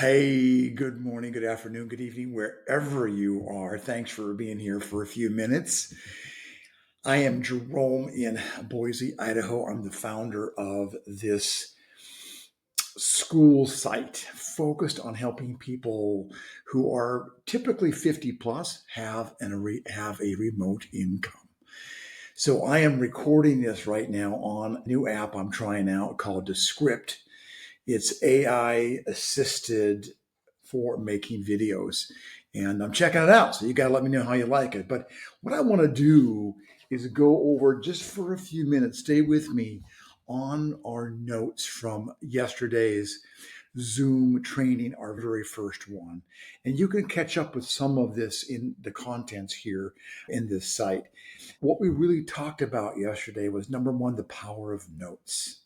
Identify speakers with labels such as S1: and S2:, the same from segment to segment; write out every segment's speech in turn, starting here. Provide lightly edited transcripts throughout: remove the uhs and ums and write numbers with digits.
S1: Hey, good morning, good afternoon, good evening, wherever you are. Thanks for being here for a few minutes. I am Jerome in Boise, Idaho. I'm the founder of this school site focused on helping people who are typically 50 plus have a remote income. So I am recording this right now on a new app I'm trying out called Descript. It's AI assisted for making videos. And I'm checking it out. So you got to let me know how you like it. But what I want to do is go over just for a few minutes, stay with me on our notes from yesterday's Zoom training, our very first one. And you can catch up with some of this in the contents here in this site. What we really talked about yesterday was number one, the power of notes,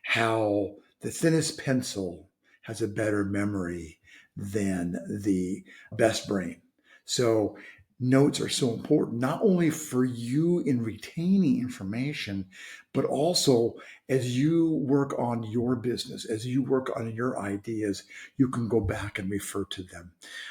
S1: how the thinnest pencil has a better memory than the best brain. So notes are so important, not only for you in retaining information, but also as you work on your business, as you work on your ideas, you can go back and refer to them.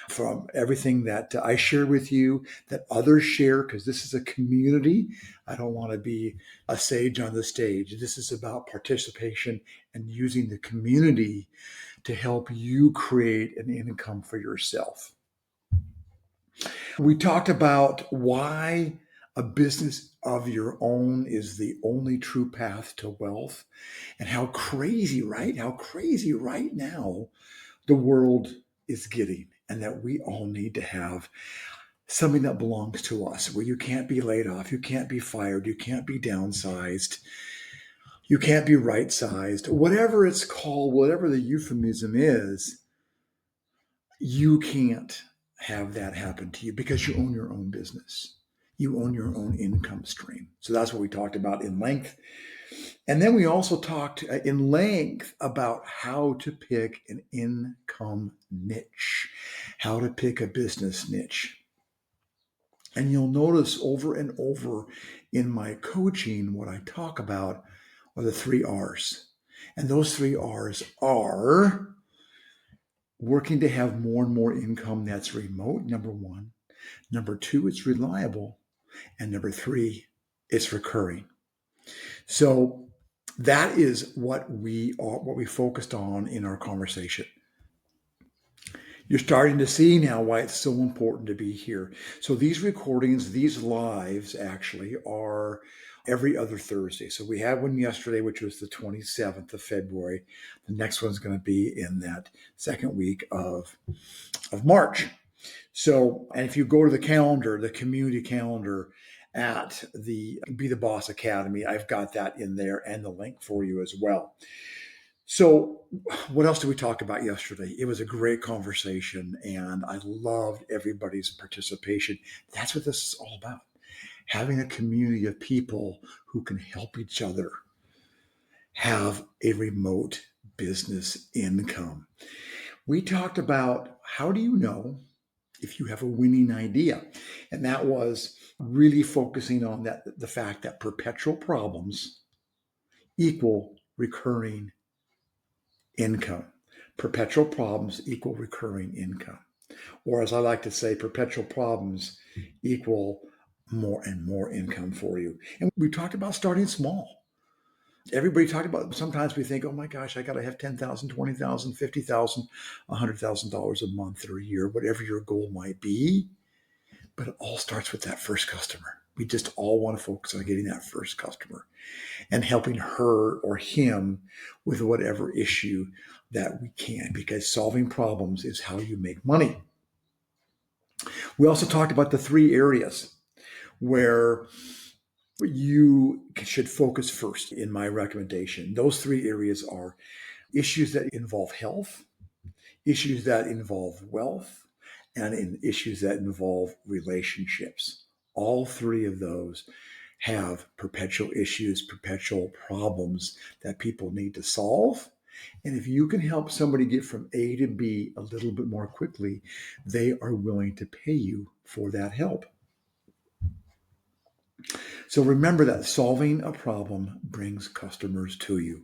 S1: From everything that I share with you, that others share, because this is a community. I don't want to be a sage on the stage. This is about participation and using the community to help you create an income for yourself. We talked about why a business of your own is the only true path to wealth, and how crazy, right? How crazy right now the world is getting, and that we all need to have something that belongs to us, where you can't be laid off, you can't be fired, you can't be downsized, you can't be right sized, whatever it's called, whatever the euphemism is. You can't have that happen to you because you own your own business. You own your own income stream. So that's what we talked about in length. And then we also talked in length about how to pick an income niche, how to pick a business niche. And you'll notice over and over in my coaching, what I talk about are the three R's. And those three R's are working to have more and more income that's remote, number one. Number two, it's reliable. And number three, it's recurring. So that is what we focused on in our conversation. You're starting to see now why it's so important to be here. So these recordings, these lives actually are every other Thursday. So we had one yesterday, which was the 27th of February. The next one's going to be in that second week of March. So, and if you go to the calendar, the community calendar at the Be the Boss Academy, I've got that in there and the link for you as well. So, what else did we talk about yesterday? It was a great conversation, and I loved everybody's participation. That's what this is all about, having a community of people who can help each other have a remote business income. We talked about, how do you know if you have a winning idea? And that was really focusing on the fact that perpetual problems equal recurring income. Perpetual problems equal recurring income. Or as I like to say, perpetual problems equal more and more income for you. And we talked about starting small. Everybody talked about, sometimes we think, oh my gosh, I got to have $10,000, $20,000, $50,000, $100,000 a month or a year, whatever your goal might be. But it all starts with that first customer. We just all want to focus on getting that first customer and helping her or him with whatever issue that we can, because solving problems is how you make money. We also talked about the three areas where you should focus first in my recommendation. Those three areas are issues that involve health, issues that involve wealth, and in issues that involve relationships. All three of those have perpetual issues, perpetual problems that people need to solve. And if you can help somebody get from A to B a little bit more quickly, they are willing to pay you for that help. So remember that solving a problem brings customers to you.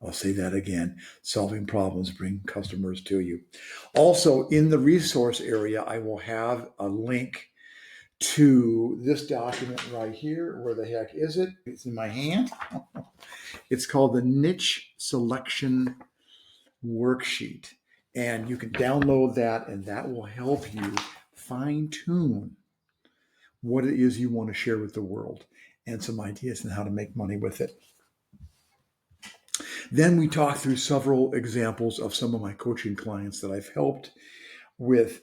S1: I'll say that again. Solving problems bring customers to you. Also, in the resource area, I will have a link to this document right here. Where the heck is it? It's in my hand. It's called the Niche Selection Worksheet. And you can download that, and that will help you fine tune what it is you want to share with the world and some ideas on how to make money with it. Then we talked through several examples of some of my coaching clients that I've helped with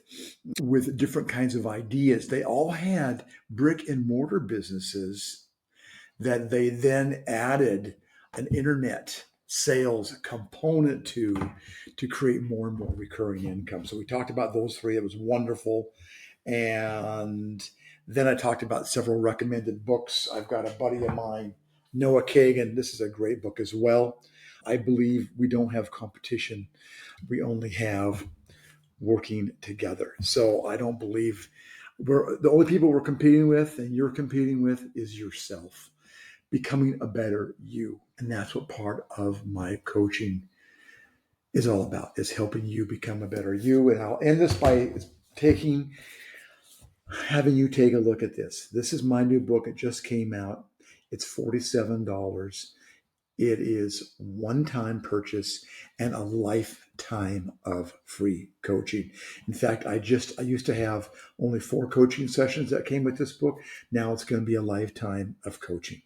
S1: different kinds of ideas. They all had brick and mortar businesses that they then added an internet sales component to create more and more recurring income. So we talked about those three. It was wonderful. And then I talked about several recommended books. I've got a buddy of mine, Noah Kagan. This is a great book as well. I believe we don't have competition. We only have working together. So I don't believe the only people we're competing with and you're competing with is yourself, becoming a better you. And that's what part of my coaching is all about, is helping you become a better you. And I'll end this by having you take a look at this. This is my new book. It just came out. It's $47. It is one-time purchase and a lifetime of free coaching. In fact, I used to have only 4 coaching sessions that came with this book. Now it's going to be a lifetime of coaching.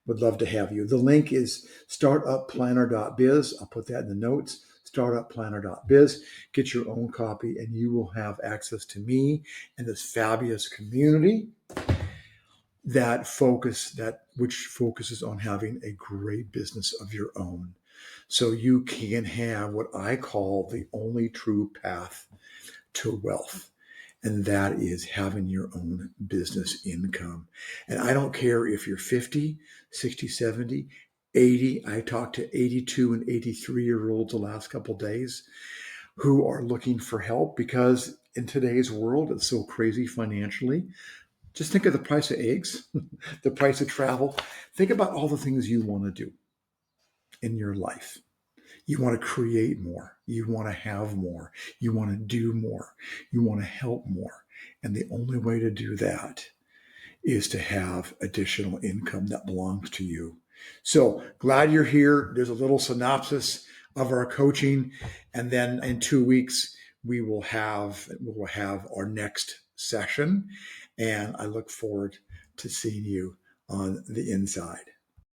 S1: Would love to have you. The link is startupplanner.biz. I'll put that in the notes. Startupplanner.biz. Get your own copy and you will have access to me and this fabulous community which focuses on having a great business of your own. So you can have what I call the only true path to wealth. And that is having your own business income. And I don't care if you're 50, 60, 70, 80. I talked to 82 and 83-year-olds the last couple of days who are looking for help because in today's world, it's so crazy financially. Just think of the price of eggs, the price of travel. Think about all the things you want to do in your life. You want to create more. You want to have more. You want to do more. You want to help more. And the only way to do that is to have additional income that belongs to you. So glad you're here. There's a little synopsis of our coaching. And then in 2 weeks, we will have our next session. And I look forward to seeing you on the inside.